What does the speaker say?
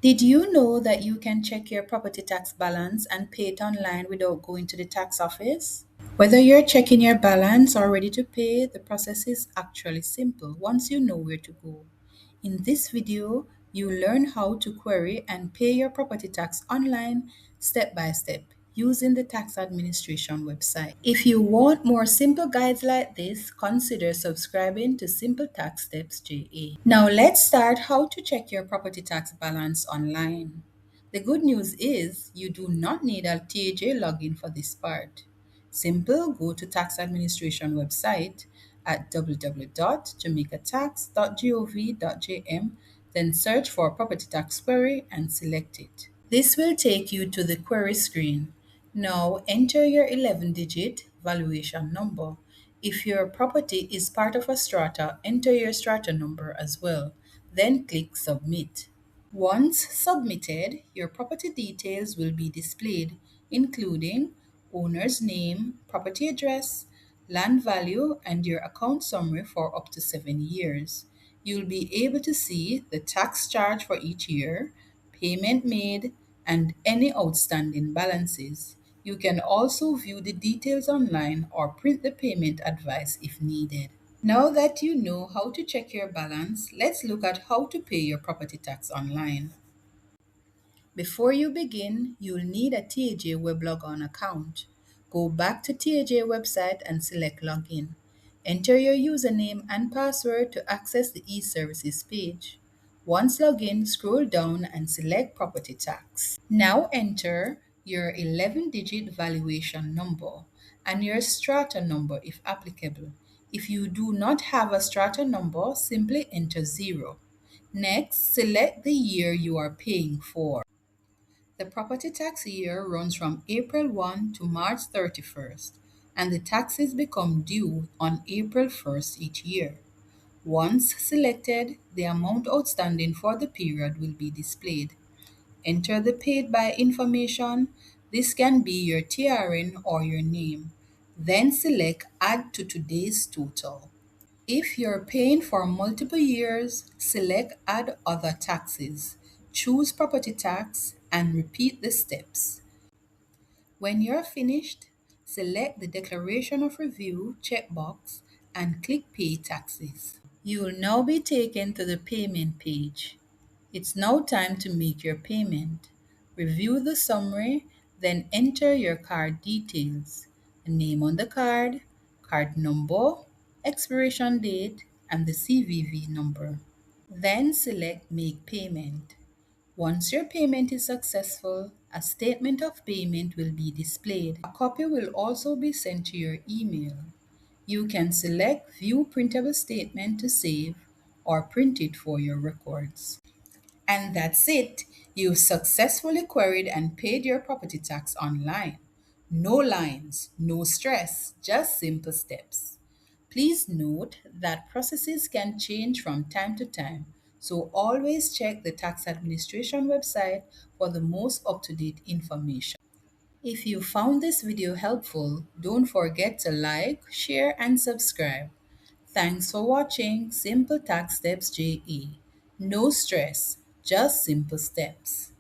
Did you know that you can check your property tax balance and pay it online without going to the tax office? Whether you're checking your balance or ready to pay, the process is actually simple once you know where to go. In this video, you learn how to query and pay your property tax online step by step using the tax administration website. If you want more simple guides like this, consider subscribing to Simple Tax Steps JA. Now let's start how to check your property tax balance online. The good news is you do not need a TAJ login for this part. Simple, go to tax administration website at www.jamaicatax.gov.jm, then search for property tax query and select it. This will take you to the query screen. Now enter your 11-digit valuation number. If your property is part of a strata, enter your strata number as well. Then click submit. Once submitted, your property details will be displayed, including owner's name, property address, land value, and your account summary for up to 7 years. You'll be able to see the tax charge for each year, payment made, and any outstanding balances. You can also view the details online or print the payment advice if needed. Now that you know how to check your balance, let's look at how to pay your property tax online. Before you begin, you'll need a TAJ Weblogon account. Go back to TAJ website and select Login. Enter your username and password to access the e-services page. Once logged in, scroll down and select Property Tax. Now enter your 11-digit valuation number and your strata number if applicable. If you do not have a strata number, simply enter 0. Next, select the year you are paying for. The property tax year runs from April 1 to March 31st, and the taxes become due on April 1st each year. Once selected, the amount outstanding for the period will be displayed. Enter the paid by information. This can be your TRN or your name. Then select Add to today's total. If you're paying for multiple years, select Add Other Taxes. Choose Property Tax and repeat the steps. When you're finished, select the Declaration of Review checkbox and click Pay Taxes. You will now be taken to the payment page. It's now time to make your payment. Review the summary, then enter your card details, the name on the card, card number, expiration date, and the CVV number. Then select Make Payment. Once your payment is successful, a statement of payment will be displayed. A copy will also be sent to your email. You can select View Printable Statement to save or print it for your records. And that's it. You've successfully queried and paid your property tax online. No lines, no stress, just simple steps. Please note that processes can change from time to time, so always check the tax administration website for the most up-to-date information. If you found this video helpful, don't forget to like, share, and subscribe. Thanks for watching Simple Tax Steps JE. No stress, just simple steps.